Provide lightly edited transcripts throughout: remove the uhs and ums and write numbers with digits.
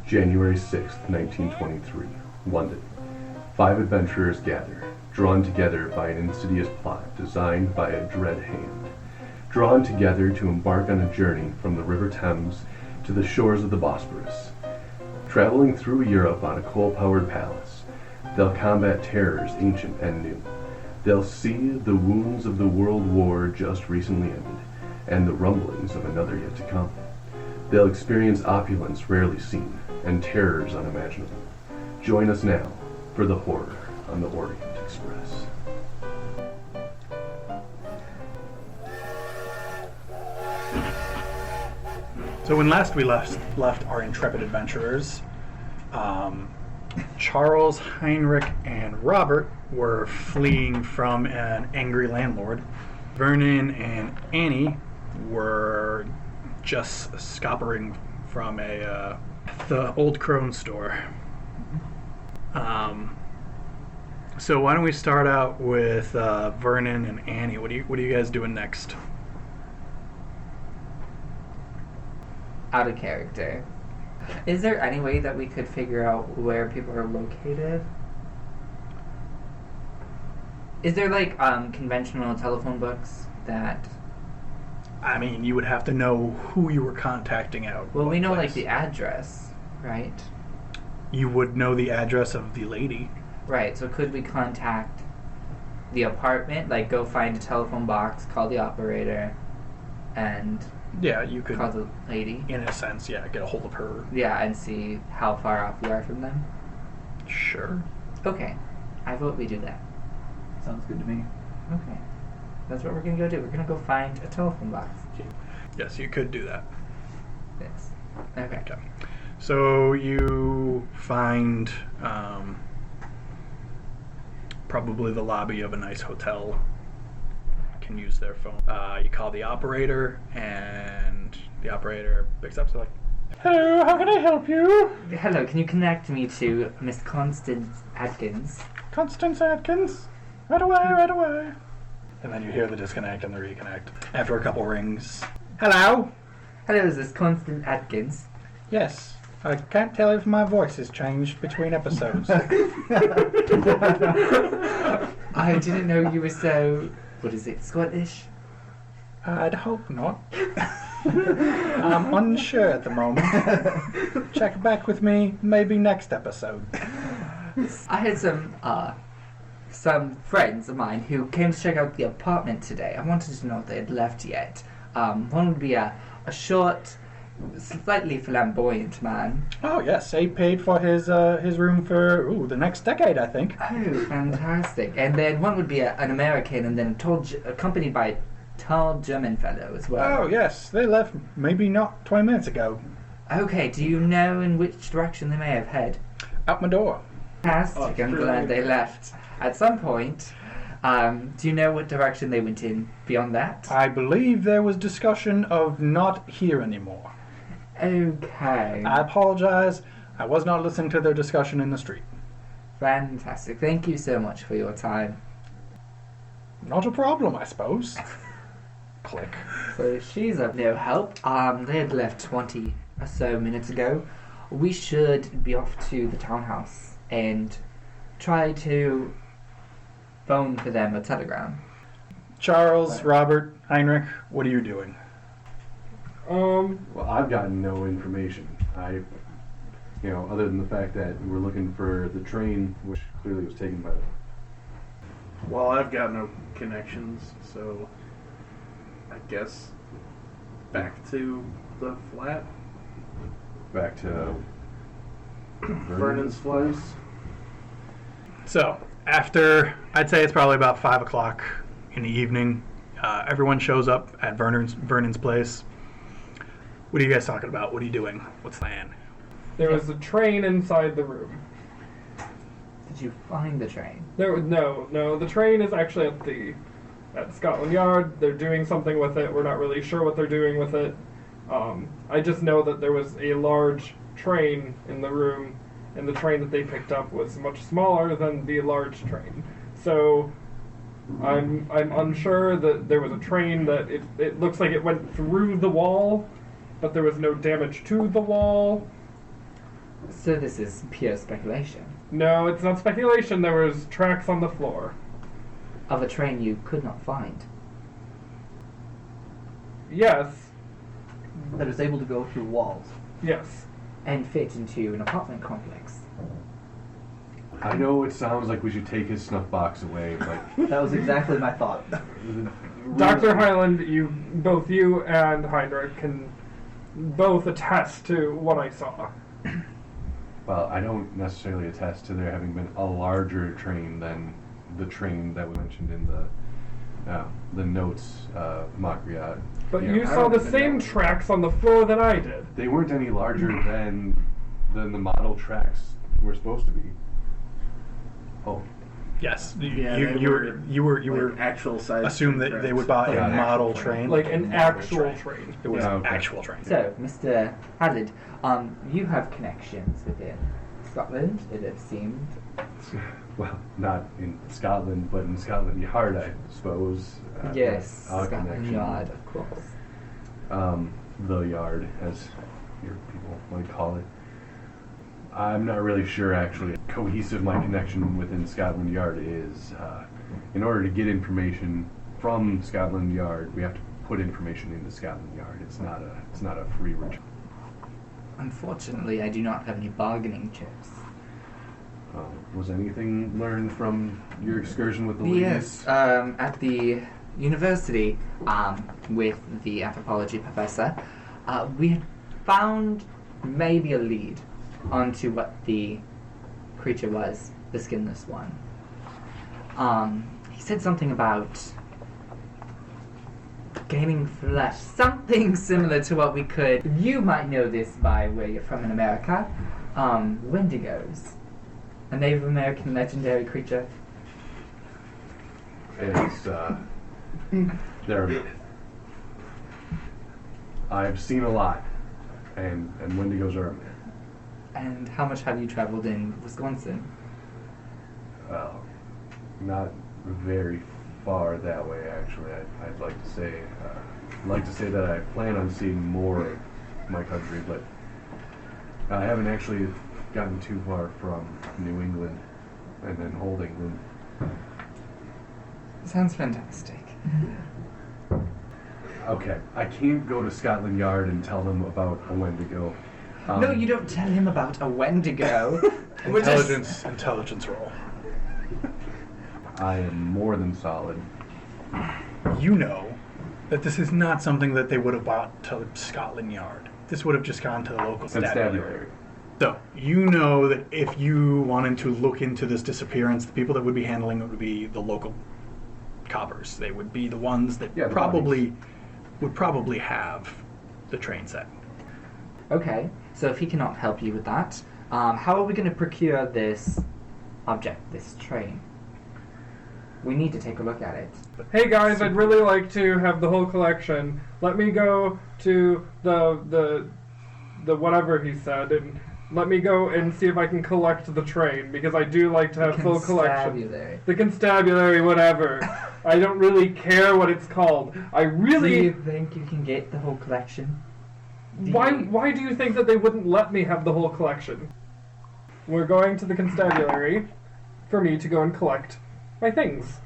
January 6th, 1923, London. 5 adventurers gather, drawn together by an insidious plot designed by a dread hand. Drawn together to embark on a journey from the River Thames to the shores of the Bosphorus. Traveling through Europe on a coal-powered palace, they'll combat terrors ancient and new. They'll see the wounds of the World War just recently ended, and the rumblings of another yet to come. They'll experience opulence rarely seen, and terrors unimaginable. Join us now for the horror on the Orient Express. So when last we left our intrepid adventurers, Charles, Heinrich, and Robert were fleeing from an angry landlord. Vernon and Annie were just scoppering from the old crone store. So why don't we start out with Vernon and Annie? What are you guys doing next? Out of character. Is there any way that we could figure out where people are located? Is there like conventional telephone books that... I mean, you would have to know who you were contacting out. Well, we know place. like the address, right? You would know the address of the lady. Right, so could we contact the apartment? Like go find a telephone box, call the operator, and... Yeah, you could, call the lady. in a sense, yeah, get a hold of her. Yeah, and see how far off we are from them. Sure. Okay, I vote we do that. Sounds good to me. Okay, that's what we're gonna go do. We're gonna go find a telephone box. Yes, you could do that. Yes. Okay. Okay. So you find probably the lobby of a nice hotel. Can use their phone. You call the operator, and the operator picks up. So like, hello, how can I help you? Hello, can you connect me to Miss Constance Atkins? Constance Atkins. Right away. And then you hear the disconnect and the reconnect. After a couple rings. Hello? Hello, is this Constance Atkins? Yes. I can't tell if my voice has changed between episodes. I didn't know you were so... What is it, Scottish? I'd hope not. I'm unsure at the moment. Check back with me maybe next episode. I had some friends of mine who came to check out the apartment today. I wanted to know if they had left yet. One would be a short, slightly flamboyant man. Oh yes, he paid for his room for the next decade, I think. Oh, fantastic! And then one would be an American, and then accompanied by a tall German fellow as well. Oh yes, they left maybe not 20 minutes ago. Okay, do you know in which direction they may have head? Out my door. Fantastic! I'm glad they left at some point. Do you know what direction they went in beyond that? I believe there was discussion of not here anymore. Okay. I apologize. I was not listening to their discussion in the street. Fantastic. Thank you so much for your time. Not a problem, I suppose. Click. So she's of no help. They had left 20 or so minutes ago. We should be off to the townhouse and try to phone for them a telegram. Charles, Robert, Heinrich, what are you doing? Well, I've gotten no information. Other than the fact that we were looking for the train, which clearly was taken by the... Well, I've got no connections, so I guess back to the flat. Back to Vernon's place. So, after, I'd say it's probably about 5 o'clock in the evening, everyone shows up at Vernon's place. What are you guys talking about? What are you doing? What's the plan? There was a train inside the room. Did you find the train? No. The train is actually at Scotland Yard. They're doing something with it. We're not really sure what they're doing with it. I just know that there was a large train in the room, and the train that they picked up was much smaller than the large train. So I'm unsure that there was a train that it looks like it went through the wall, but there was no damage to the wall. So this is pure speculation No, it's not speculation. There was tracks on the floor. of a train you could not find. Yes, That is able to go through walls. yes. And fit into an apartment complex. I know it sounds like we should take his snuff box away, but That was exactly my thought. Dr. Highland, both you and Heinrich can both attest to what I saw. well, I don't necessarily attest to there having been a larger train than the train that was mentioned in the notes, Makriat. But Yeah, you I saw don't the even same know. tracks on the floor that I did. They weren't any larger than the model tracks were supposed to be. Oh, Yes, Yeah, you, they you, were, were, you were you were like, actual size. assume that they would buy Yeah, a an model actual train, Like an model actual train. It was Yeah, an okay. actual train. So, Mr. Hazard, you have connections within Scotland, it has seemed. well, not in Scotland, but in Scotland Yard, I suppose. Yes, our Scotland connection. Yard, of course. The Yard, as your people might call it. I'm not really sure, actually, how cohesive my connection within Scotland Yard is. In order to get information from Scotland Yard, we have to put information into Scotland Yard. It's not a free return. Unfortunately, I do not have any bargaining chips. Was anything learned from your excursion with the ladies? Yes, at the university, with the anthropology professor, we had found maybe a lead onto what the creature was, the skinless one. He said something about gaining flesh, something similar to what we could. You might know this by where you're from in America. Wendigos, a Native American legendary creature. It's they're a myth. I've seen a lot, and Wendigos are a myth. And how much have you traveled in Wisconsin? Well, not very far that way, actually. I'd like to say, that I plan on seeing more of my country, but I haven't actually gotten too far from New England and then Old England. Sounds fantastic. Okay, I can't go to Scotland Yard and tell them about a Wendigo. No, you don't tell him about a Wendigo. We're just- Intelligence roll. I am more than solid. You know that this is not something that they would have bought to Scotland Yard. This would have just gone to the local constabulary. Constabulary. So you know that if you wanted to look into this disappearance, the people that would be handling it would be the local coppers. They would be the ones that Yeah, the would probably have the train set. Okay, so if he cannot help you with that, how are we going to procure this object, this train? We need to take a look at it. Hey guys, I'd really like to have the whole collection. Let me go to the whatever he said, and let me go and see if I can collect the train, because I do like to have full collection. Constabulary. The constabulary, whatever. I don't really care what it's called. I Do really. you think you can get the whole collection? Why do you think that they wouldn't let me have the whole collection? We're going to the constabulary for me to go and collect my things.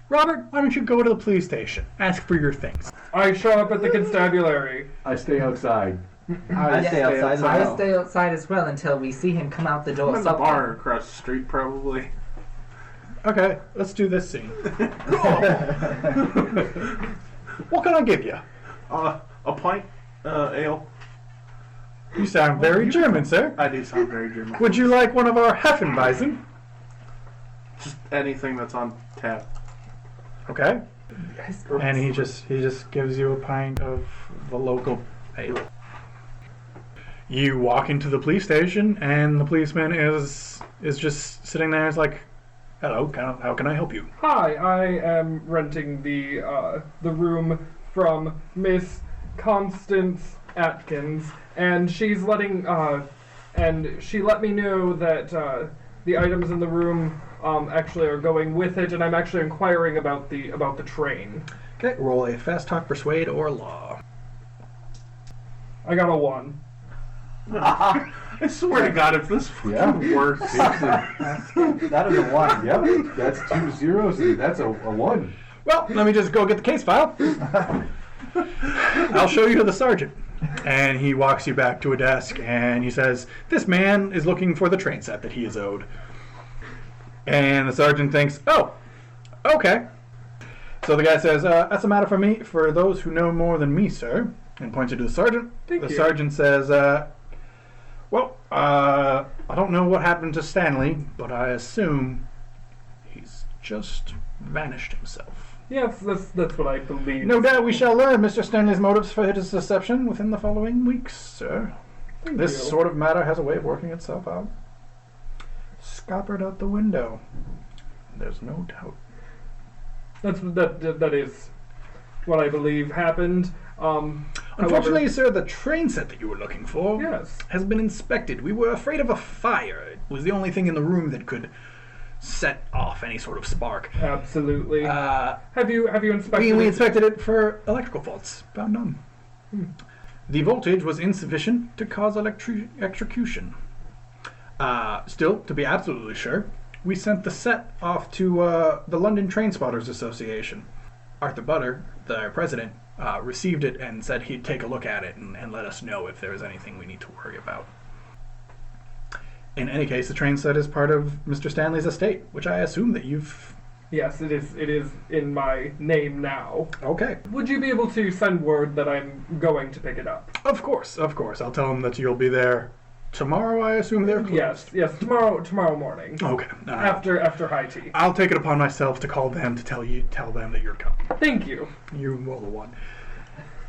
Robert, why don't you go to the police station? Ask for your things. I show up at the constabulary. I stay outside. I stay outside as I'll well. stay outside as well until we see him come out the door. I'm in the bar across the street, probably. Okay, let's do this scene. What can I give you? A pint, ale. You sound very German, sir. I do sound very German. Would you like one of our Heffenweisen? Just anything that's on tap. Okay. And he just gives you a pint of the local ale. You walk into the police station, and the policeman is just sitting there. It's like, "Hello, how can I help you?" Hi, I am renting the room from Miss Constance Atkins, and she's letting and she let me know that the items in the room actually are going with it, and I'm actually inquiring about the train. Okay, roll a fast talk, persuade, or law. I got a 1. I swear to God, if this Yeah. works, That is a 1. Yep, that's 2 zeros, and that's a 1. Well, let me just go get the case file. I'll show you to the sergeant. And he walks you back to a desk, and he says, this man is looking for the train set that he is owed. And the sergeant thinks, oh, okay. So the guy says, that's a matter for those who know more than me, sir. And points you to the sergeant. Thank the you. sergeant says, well, I don't know what happened to Stanley, but I assume he's just vanished himself. Yes, that's what I believe. No doubt we shall learn Mr. Stanley's motives for his deception within the following weeks, sir. Thank This you. sort of matter has a way of working itself out. Scuppered out the window. There's no doubt. That is what I believe happened. Unfortunately, however, sir, the train set that you were looking for yes. has been inspected. We were afraid of a fire. It was the only thing in the room that could set off any sort of spark. Absolutely. Have Have you inspected? we it? inspected it for electrical faults. Found none. The voltage was insufficient to cause electrocution. Still, to be absolutely sure, we sent the set off to the London Train Spotters Association. Arthur Butter, the president, received it and said he'd take a look at it and let us know if there was anything we need to worry about. In any case, the train set is part of Mr. Stanley's estate, which I assume that you've... Yes, it is. It is in my name now. Okay. Would you be able to send word that I'm going to pick it up? Of course. I'll tell him that you'll be there tomorrow, I assume they're closed. Yes. Tomorrow morning. Okay. After high tea. I'll take it upon myself to call them to tell them that you're coming. Thank you. You roll a 1.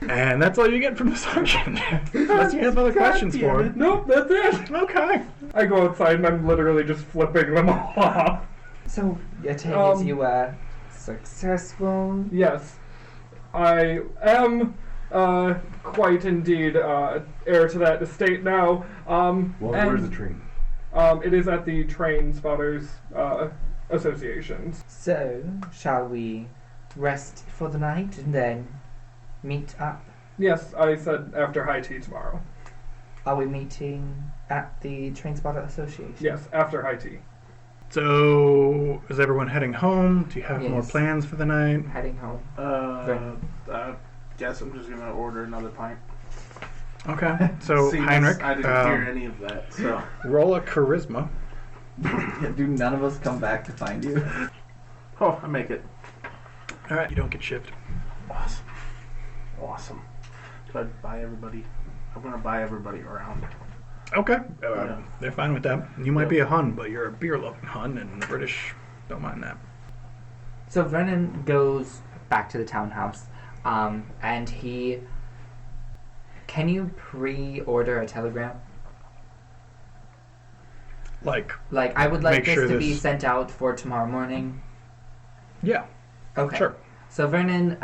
And that's all you get from the sergeant. Unless you have other questions for him. Nope, that's it. Okay. I go outside and I'm literally just flipping them off. So, your take is you were successful? Yes, I am quite indeed heir to that estate now. Well, where's the train? It is at the Train Spotters Association. So, shall we rest for the night and then meet up? Yes, I said after high tea tomorrow. Are we meeting at the Train Spotter Association? Yes, after high tea. So, is everyone heading home? Do you have more Yes. plans for the night? Heading home. Guess I'm just gonna order another pint. Okay. So, See, Heinrich, I didn't hear any of that, so. roll a charisma. Do none of us come back to find you? Oh, I make it. All right, you don't get shipped. Awesome. So I'd buy everybody. I'm gonna buy everybody around. Okay. Yeah. They're fine with that. You might be a Hun, but you're a beer-loving Hun, and the British don't mind that. So Vernon goes back to the townhouse, and he... Can you pre-order a telegram? Like, Like, I would like Make this sure to be this- sent out for tomorrow morning. yeah, Okay. sure. So Vernon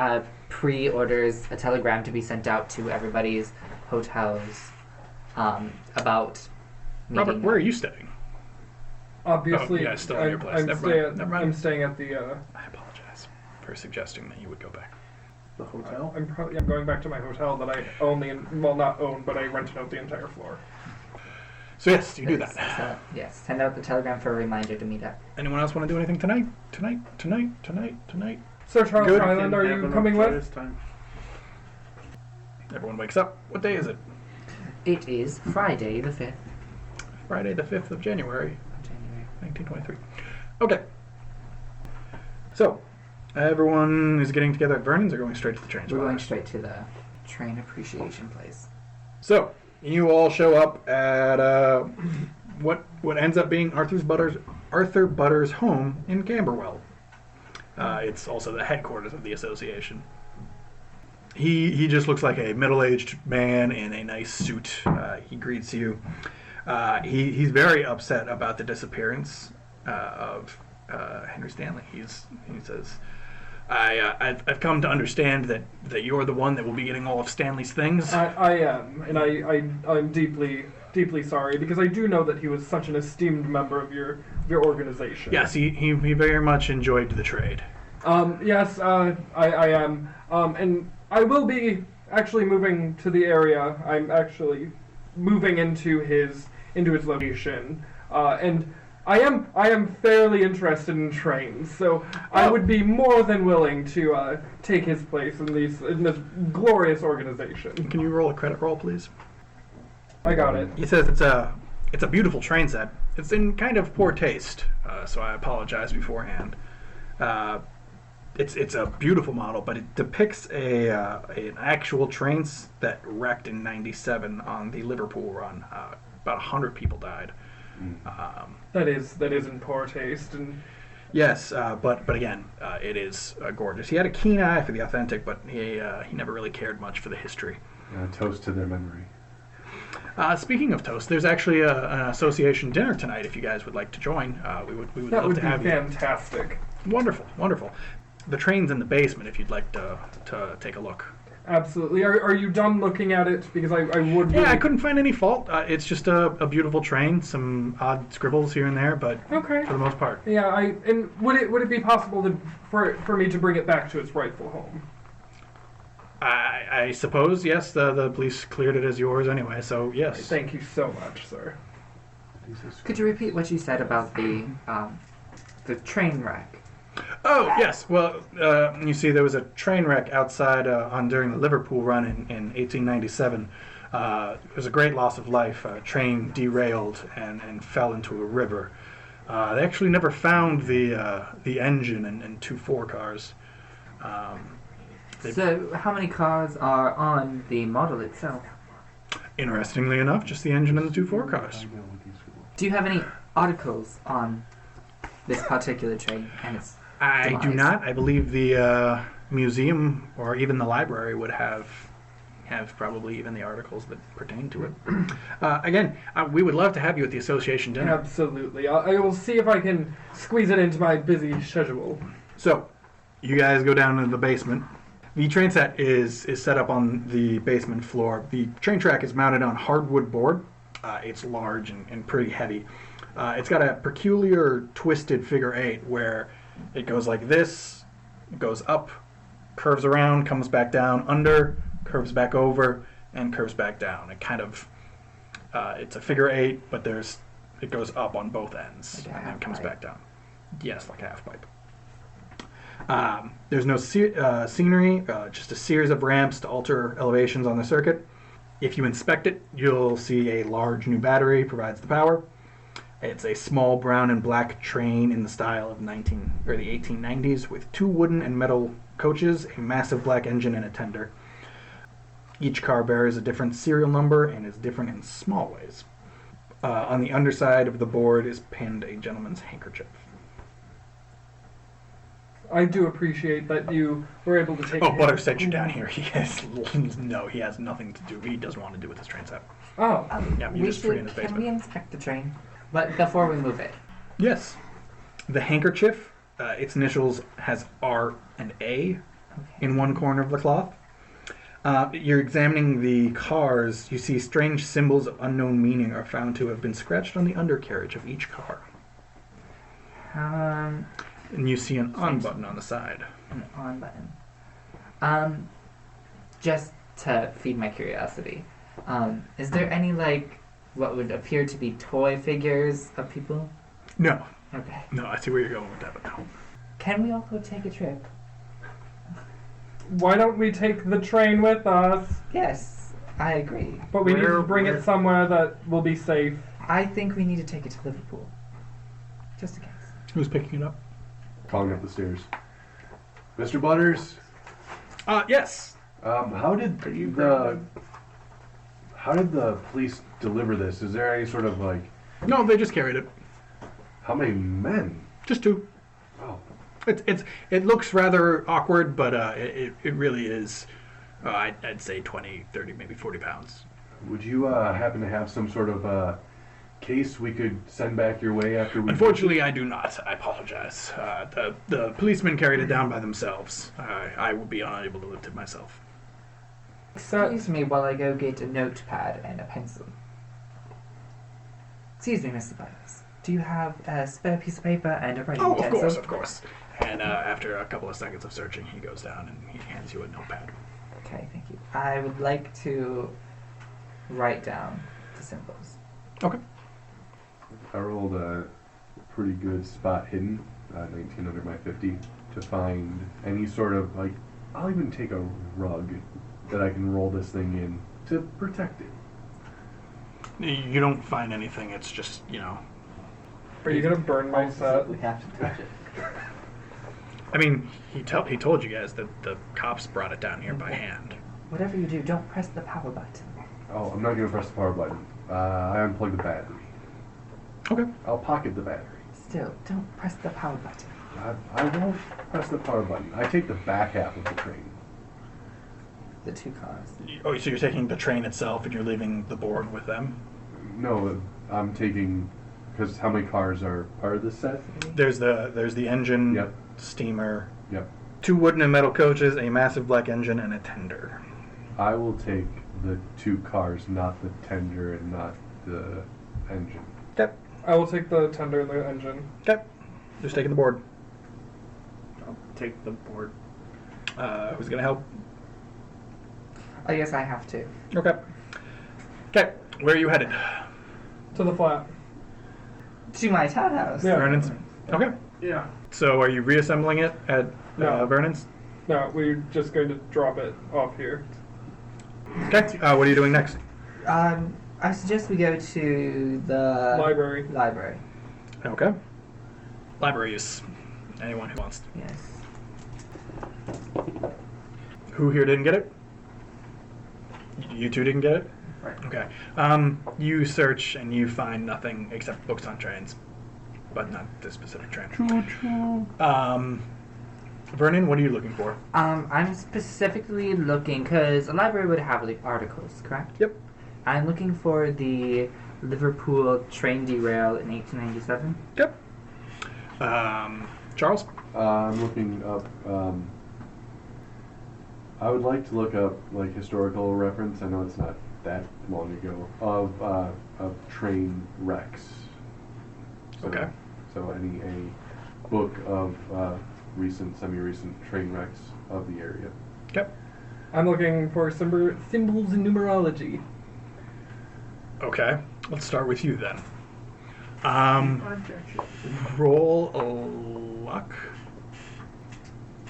pre-orders a telegram to be sent out to everybody's hotels about meeting. Robert, where are you staying? Obviously, Oh, yeah, still in your place. I'm, Never mind. Never mind. I'm staying at the. I apologize for suggesting that you would go back. The hotel? I'm going back to my hotel that I own not own, but I rented out the entire floor. So yes, you do that. So, yes, send out the telegram for a reminder to meet up. Anyone else want to do anything tonight? Tonight? Sir Charles Good. Island, are you coming with? This time. Everyone wakes up. What day is it? It is Friday the 5th Friday the 5th of January, of January. 1923. Okay. So, everyone is getting together at Vernon's or going straight to the train We're going spotters? straight to the train appreciation place. So, you all show up at what ends up being Arthur Butter's home in Camberwell. It's also the headquarters of the association. He just looks like a middle-aged man in a nice suit. He greets you. He's very upset about the disappearance of Henry Stanley. He says, I've come to understand that you're the one that will be getting all of Stanley's things. I am, and I'm deeply sorry because I do know that he was such an esteemed member of your organization. Yes, he very much enjoyed the trade. Yes, I am. And I will be actually moving to the area. I'm actually moving into his into its location. And I am fairly interested in trains, so I would be more than willing to take his place in this glorious organization. Can you roll a credit roll, please? I got it. He says it's a beautiful train set. It's in kind of poor taste, so I apologize beforehand. It's a beautiful model, but it depicts an actual train that wrecked in '97 on the Liverpool run. About 100 people died. That is in poor taste, and yes, but again, it is gorgeous. He had a keen eye for the authentic, but he never really cared much for the history. Toast to their memory. Speaking of toast, there's actually an association dinner tonight. If you guys would like to join, we would that love would to be have you. fantastic. Wonderful. The train's in the basement. If you'd like to take a look. Absolutely. Are you done looking at it? Because I would. Yeah, really... I couldn't find any fault. It's just a beautiful train. Some odd scribbles here and there, but Okay. for the most part. Yeah, and would it be possible for me to bring it back to its rightful home? I suppose, yes. The police cleared it as yours anyway, so yes. Thank you so much, sir. Could you repeat what you said about the train wreck? Oh, yes. Well, you see, there was a train wreck outside during the Liverpool run in 1897. It was a great loss of life. A train derailed and fell into a river. They actually never found the engine and 2 4-cars. So, how many cars are on the model itself? Interestingly enough, just the engine and the 2 4-cars. Do you have any articles on this particular train and its I do demise? not. I believe the museum or even the library would have probably even the articles that pertain to it. Again, we would love to have you at the association dinner. Absolutely. I will see if I can squeeze it into my busy schedule. So, you guys go down into the basement. The train set is set up on the basement floor. The train track is mounted on hardwood board. It's large and pretty heavy. It's got a peculiar twisted figure 8 where it goes like this, it goes up, curves around, comes back down, under, curves back over, and curves back down. It kind of, it's a figure 8, but it goes up on both ends Like a and then comes half back down. Yes, like a half pipe. There's no scenery, just a series of ramps to alter elevations on the circuit. If you inspect it, you'll see a large new battery provides the power. It's a small brown and black train in the style of the 1890s with 2 wooden and metal coaches, a massive black engine, and a tender. Each car bears a different serial number and is different in small ways. On the underside of the board is pinned a gentleman's handkerchief. I do appreciate that you were able to take. Oh, Butter sent you down here. He has nothing to do. He doesn't want to do with this train set. Oh, Yeah, you're just free in his Can basement. we inspect the train? But before we move it. Yes. The handkerchief, its initials has R and A in one corner of the cloth. You're examining the cars. You see strange symbols of unknown meaning are found to have been scratched on the undercarriage of each car. And you see an on button on the side. An on button. Just to feed my curiosity, is there any what would appear to be toy figures of people? No. Okay. No, I see where you're going with that, but no. Can we also take a trip? why don't we take the train with us? Yes, I agree. But we need to bring Where- it somewhere that will be safe. I think we need to take it to Liverpool. Just in case. Who's picking it up? Calling up the stairs. Mr. Butters, Yes. how did the police deliver this? Is there any sort of No, they just carried it. how many men? Just 2. Oh, It looks rather awkward, but it really is. I'd say 20, 30, maybe 40 pounds. would you happen to have some sort of case we could send back your way after we? Unfortunately, I do not. I apologize. The policemen carried it down by themselves. I would be unable to lift it myself. Excuse me while I go get a notepad and a pencil. Excuse me, Mr. Butters. Do you have a spare piece of paper and a writing Oh, utensil? of course. And after a couple of seconds of searching, he goes down and he hands you a notepad. Okay, thank you. I would like to write down the symbols. Okay. I rolled a pretty good spot hidden, 19 under my 50, to find any sort of, like, I'll even take a rug that I can roll this thing in to protect it. You don't find anything. It's just, Are you gonna burn my set? We have to touch it. I mean, he told you guys that the cops brought it down here by hand. Whatever you do, don't press the power button. Oh, I'm not going to press the power button. I unplug the battery. Okay. I'll pocket the battery. Still, don't press the power button. I won't press the power button. I take the back half of the train. The two cars. Oh, so you're taking the train itself and you're leaving the board with them? No, I'm taking, because how many cars are part of this set? There's the engine, Yep. steamer, Yep. 2 wooden and metal coaches, a massive black engine, and a tender. I will take the 2 cars, not the tender and not the engine. Okay. I will take the tender and the engine. Okay. Just taking the board. I'll take the board. Who's gonna help? I guess I have to. Okay. Okay. Where are you headed? To the flat. To my townhouse. Yeah. Vernon's. Okay. Yeah. So are you reassembling it at No. Vernon's? No, we're just going to drop it off here. Okay. What are you doing next? I suggest we go to the Library. library. Okay. Library use. Anyone who wants to. Yes. Who here didn't get it? You two didn't get it? Right. Okay. You search and you find nothing except books on trains, but not this specific train. Vernon, what are you looking for? I'm specifically looking because a library would have like articles, correct? Yep. I'm looking for the Liverpool train derail in 1897. Yep. Charles? I'm looking up, I would like to look up, like, historical reference, I know it's not that long ago, of train wrecks. So, Okay. So any book of recent, semi-recent train wrecks of the area. Okay. I'm looking for symbols and numerology. Okay. Let's start with you then. Roll a luck.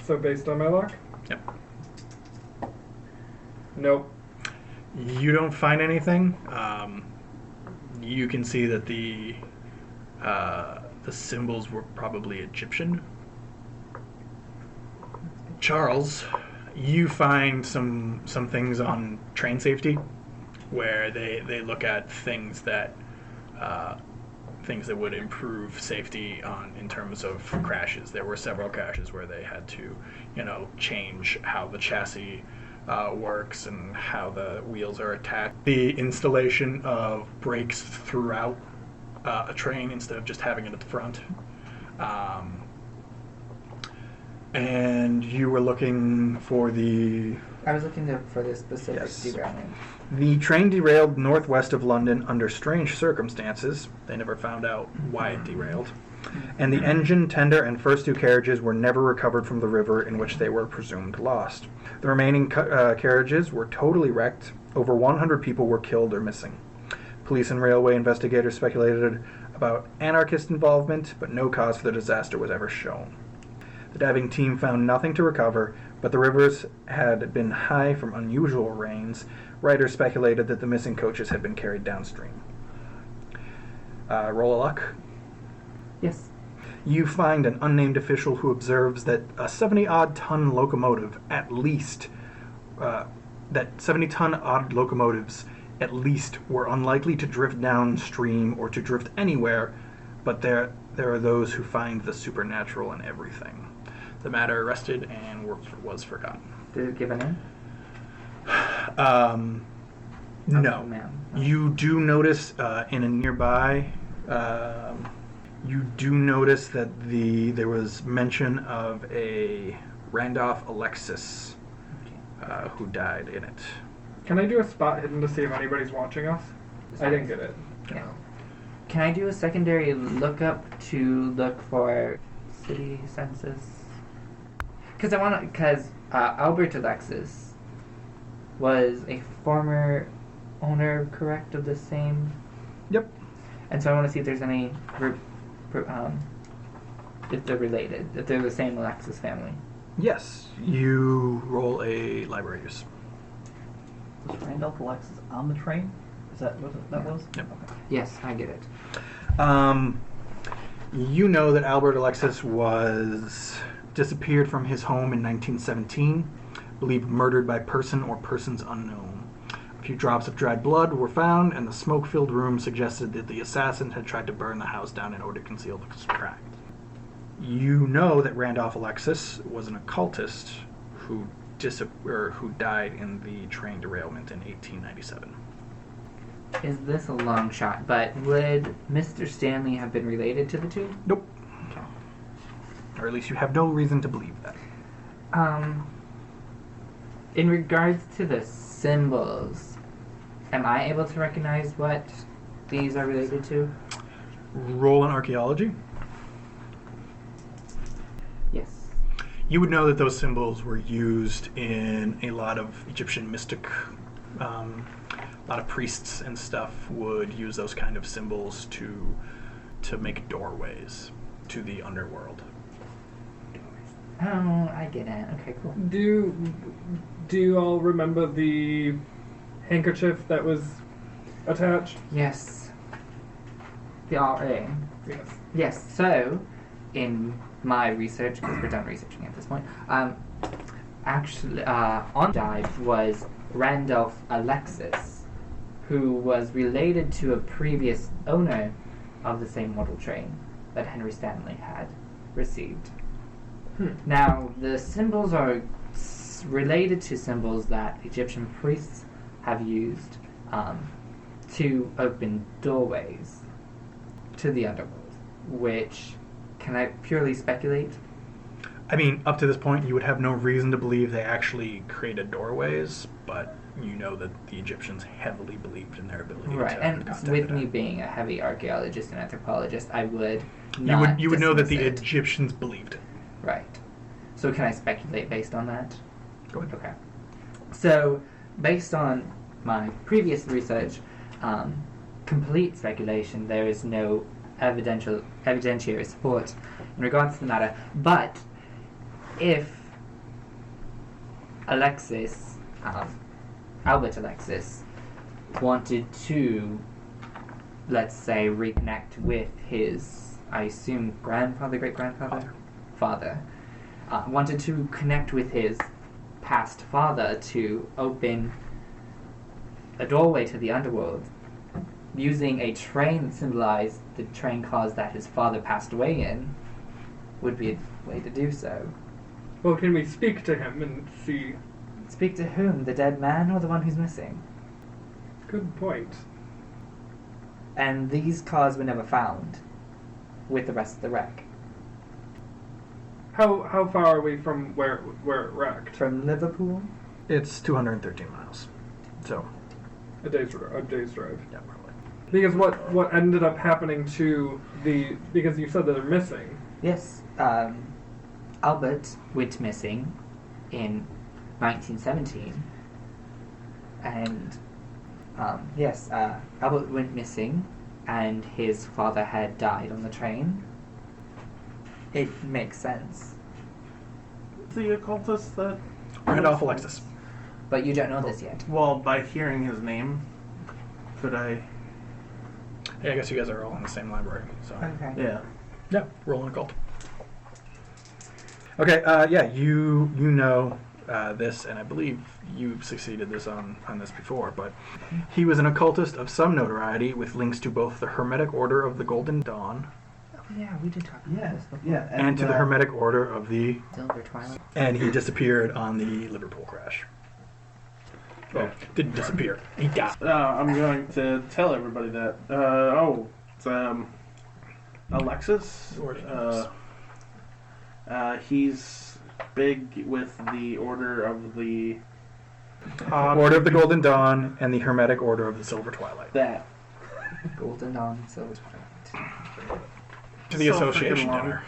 So based on my luck? Yep. Nope. You don't find anything. You can see that the symbols were probably Egyptian. Charles, you find some things on train safety, where they look at things that would improve safety in terms of crashes. There were several crashes where they had to, change how the chassis works and how the wheels are attached. The installation of brakes throughout a train instead of just having it at the front. And you were looking for I was looking for this specific Yes. derailment. The train derailed northwest of London under strange circumstances. They never found out why it derailed. And the engine, tender, and first 2 carriages were never recovered from the river in which they were presumed lost. The remaining carriages were totally wrecked. Over 100 people were killed or missing. Police and railway investigators speculated about anarchist involvement, but no cause for the disaster was ever shown. The diving team found nothing to recover, but the rivers had been high from unusual rains. Writers speculated that the missing coaches had been carried downstream. Roll a luck. Yes. You find an unnamed official who observes that a 70-odd ton locomotive, that 70-ton-odd locomotives at least were unlikely to drift downstream or to drift anywhere, but there are those who find the supernatural in everything. The matter arrested and was forgotten. Did it give a name? No. Ma'am. You do notice in a nearby, you do notice that there was mention of a Randolph Alexis who died in it. Can I do a spot hidden to see if anybody's watching us? I didn't get it. Yeah. Can I do a secondary lookup to look for city census? Because Albert Alexis was a former owner, correct, of the same. Yep. And so I want to see if there's any, if they're related, if they're the same Alexis family. Yes, you roll a library use. Was Randolph Alexis on the train? Is that what that was? Yep. Okay. Yes, I get it. You know that Albert Alexis was disappeared from his home in 1917, believed murdered by person or persons unknown. A few drops of dried blood were found, and the smoke-filled room suggested that the assassin had tried to burn the house down in order to conceal the crack. You know that Randolph Alexis was an occultist who died in the train derailment in 1897. Is this a long shot? But would Mr. Stanley have been related to the two? Nope. Okay. Or at least you have no reason to believe that. In regards to the symbols, am I able to recognize what these are related to? Roll in archaeology. Yes. You would know that those symbols were used in a lot of Egyptian mystic. A lot of priests and stuff would use those kind of symbols to make doorways to the underworld. Oh, I get it. Okay, cool. Do you all remember the handkerchief that was attached? Yes. The RA. Yes. Yes, so, in my research, because we're done researching at this point, actually, on dive was Randolph Alexis, who was related to a previous owner of the same model train that Henry Stanley had received. Now, the symbols are related to symbols that Egyptian priests have used to open doorways to the underworld, which, can I purely speculate? I mean, up to this point, you would have no reason to believe they actually created doorways, but you know that the Egyptians heavily believed in their ability Right, to and contact with it. me being a heavy archaeologist and anthropologist, I would not You would know that the dismiss it. Egyptians believed it. Right. So can I speculate based on that? Go ahead. Okay. So, based on my previous research, complete speculation, there is no evidentiary support in regards to the matter. But if Alexis, Albert Alexis, wanted to, let's say, reconnect with his, I assume, grandfather, great-grandfather? Father. Wanted to connect with his past father to open a doorway to the underworld using a train that symbolized the train cars that his father passed away in would be a way to do so. Well, can we speak to him and see? Speak to whom? The dead man or the one who's missing? Good point. And these cars were never found with the rest of the wreck. How far are we from where it wrecked? From Liverpool? It's 213 miles. So, A day's drive. yeah, probably. Because what ended up happening to because you said that they're missing. Yes. Albert went missing in 1917. And, yes, Albert went missing and his father had died on the train. It makes sense. The occultist that... Randolph Alexis. But you don't know this yet. Well, by hearing his name, could I... Yeah, I guess you guys are all in the same library. So Okay. Yeah. yeah, roll an occult. Okay, yeah, you know this, and I believe you've succeeded this on this before, but he was an occultist of some notoriety with links to both the Hermetic Order of the Golden Dawn Yeah, we did talk about Yeah, this before. yeah. and to the Hermetic Order of the... Silver Twilight. And he disappeared on the Liverpool crash. Well, didn't disappear. He died. I'm going to tell everybody that. It's Alexis. He's big with the Order of the... Order of the Golden Dawn and the Hermetic Order of the Silver Twilight. That. Golden Dawn, Silver Twilight. To the So association freaking long. dinner.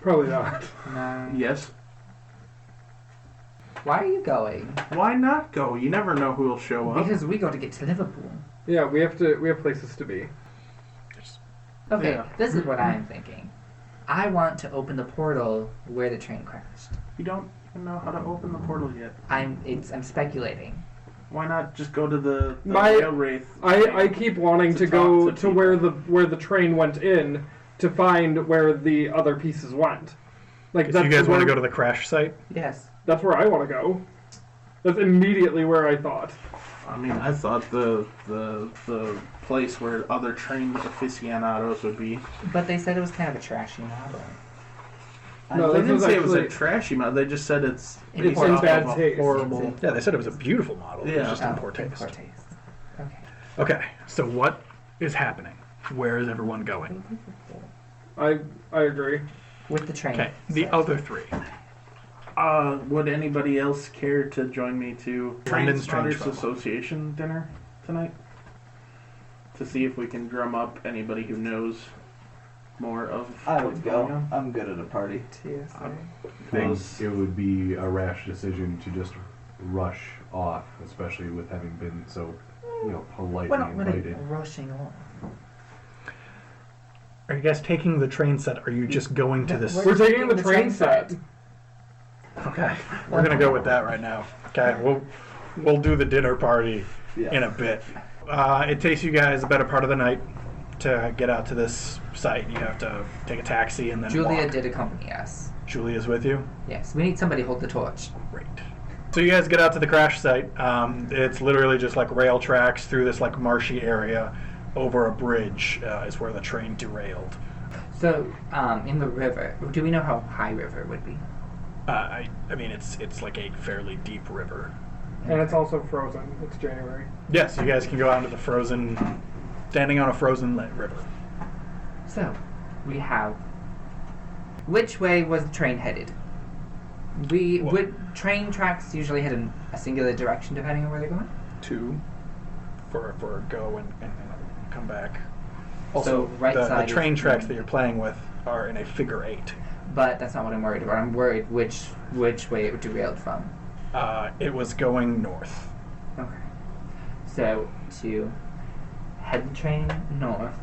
Probably not. No. Yes. Why are you going? Why not go? You never know who will show up. Because we got to get to Liverpool. Yeah, we have places to be. Okay, Yeah. this is what I'm thinking. I want to open the portal where the train crashed. You don't even know how to open the portal yet. I'm speculating. Why not just go to the My- rail wraith? I keep wanting to go talk to where the train went in to find where the other pieces went. Like So you guys want to where- go to the crash site? Yes. That's where I want to go. That's immediately where I thought. I mean, I thought the place where other train aficionados would be. But they said it was kind of a trashy model. No, They this didn't was say it was a actually- trashy model. They just said it's It's based in off bad of a taste. horrible. Yeah, they said it was a beautiful model. It was Yeah. just in Oh, poor in taste. poor taste. Okay. Okay, so what is happening? Where is everyone going? I agree. With the train. Okay, the set. other three. Would anybody else care to join me to London's Train Spotters Trouble. Association dinner tonight? To see if we can drum up anybody who knows more of I what's would going go. on. I'm good at a party. TSA. I think it would be a rash decision to just rush off, especially with having been so, politely We're not really invited. rushing on. Are you guys taking the train set? Or are you just going to this? We're taking the train set. Okay, we're gonna go with that right now. Okay, we'll do the dinner party Yeah. in a bit. It takes you guys the better part of the night to get out to this site. You have to take a taxi and then Julia walk. did accompany us. Julia's with you. Yes, we need somebody to hold the torch. Great. So you guys get out to the crash site. It's literally just like rail tracks through this like marshy area, over a bridge is where the train derailed. So, in the river, do we know how high river would be? I mean it's like a fairly deep river. And it's also frozen. It's January. Yes, you guys can go out into the frozen, standing on a frozen river. So, we have. Which way was the train headed? Would train tracks usually head in a singular direction depending on where they're going? Two for a go and come back. So, Also, right the side train is- tracks that you're playing with are in a figure eight. But that's not what I'm worried about. I'm worried which way it derailed from. It was going north. Okay. So, to head the train north,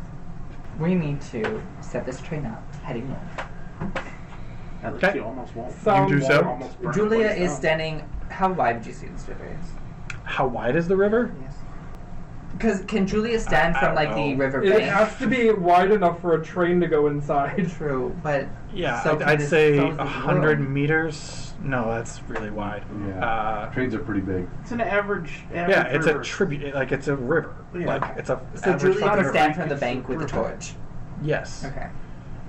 we need to set this train up heading north. At least Okay. you almost won't. Sounds do so. Almost burn the Julia place is down. standing. How wide would you see this river is? How wide is the river? Yes. Because can Julia stand I from don't like the know. river It bank? has to be wide enough for a train to go inside. True, but Yeah, so can I'd this- say so is this 100 room. meters. No, that's really wide. Yeah. Trains are pretty big. It's an average. Yeah, it's river. a tribute. Like it's a river. Yeah. Like it's a. So average Julia fucking can river. stand from the It's bank with the river. torch. Yes. Okay.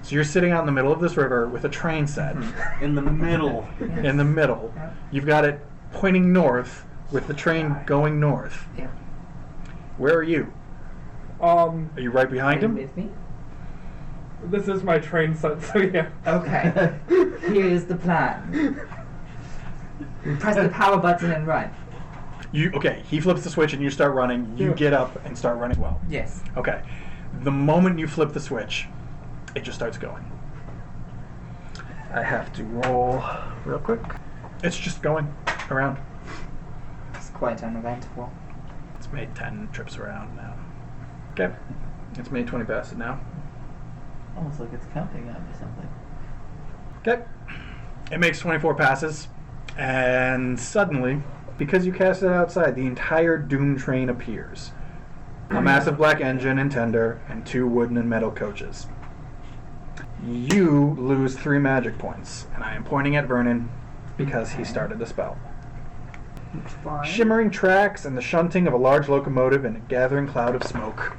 So you're sitting out in the middle of this river with a train set in the middle. in the middle. Yeah. You've got it pointing north with the train going north. Yeah. Where are you? Are you right behind him? With me? This is my train set, so yeah. Okay. Here's the plan. We press the power button and run. Okay, he flips the switch and you start running. You Yeah. get up and start running as well. Yes. Okay. The moment you flip the switch, it just starts going. I have to roll real quick. It's just going around. It's quite uneventful. It's made 10 trips around now. Okay. It's made 20 passes now. Almost like it's counting on you something. Okay. It makes 24 passes, and suddenly, because you cast it outside, the entire Doom train appears. A massive black engine and tender, and 2 wooden and metal coaches. You lose 3 magic points, and I am pointing at Vernon because he started the spell. It's fine. Shimmering tracks and the shunting of a large locomotive in a gathering cloud of smoke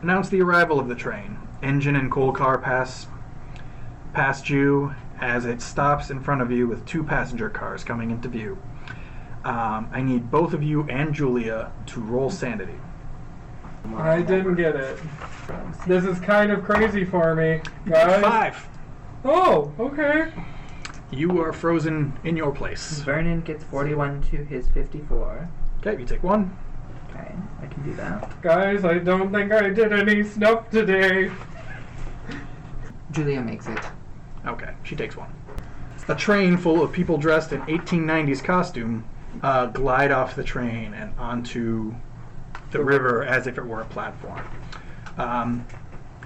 announce the arrival of the train. Engine and coal car pass past you as it stops in front of you with 2 passenger cars coming into view. I need both of you and Julia to roll sanity. I didn't get it. This is kind of crazy for me, guys. 5. Oh, okay. You are frozen in your place. Vernon gets 41 to his 54. Okay, you take 1. Okay, I can do that. Guys, I don't think I did any snuff today. Julia makes it. Okay, she takes 1. A train full of people dressed in 1890s costume glide off the train and onto the river as if it were a platform.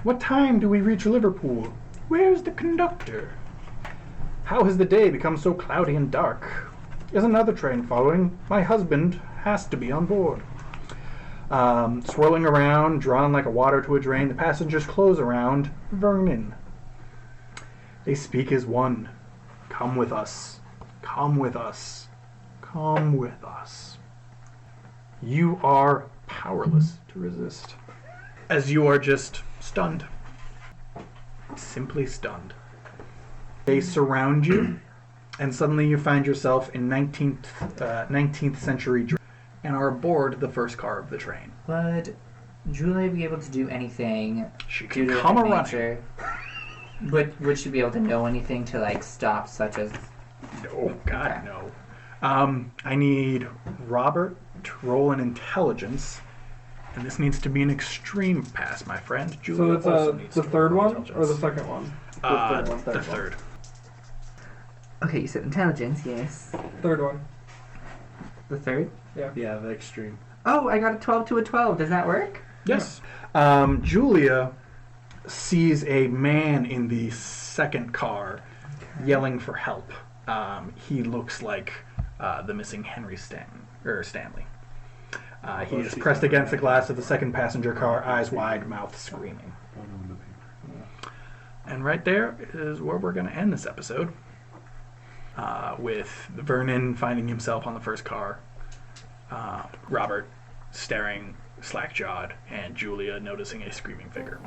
What time do we reach Liverpool? Where's the conductor? How has the day become so cloudy and dark? Is another train following? My husband has to be on board. Swirling around, drawn like a water to a drain, the passengers close around Vernon. They speak as one. Come with us. Come with us. Come with us. You are powerless to resist, as you are just stunned. Simply stunned. They surround you, and suddenly you find yourself in 19th century and are aboard the first car of the train. Would Julia be able to do anything She due can to come her around. nature? Would she be able to know anything to like stop such as? Oh, God, Okay. no. I need Robert to roll an intelligence, and this needs to be an extreme pass, my friend. So Julia it's also needs the to third roll one or the intelligence. second one? The third one. third. Okay, you said intelligence, yes. Third one. The third? Yeah, the extreme. Oh, I got a 12 to a 12. Does that work? Yes. Julia sees a man in the second car yelling for help. He looks like the missing Henry Stanley. He is pressed against the glass of the second passenger car, eyes wide, mouth screaming. And right there is where we're going to end this episode. With Vernon finding himself on the first car, Robert staring slack-jawed, and Julia noticing a screaming figure.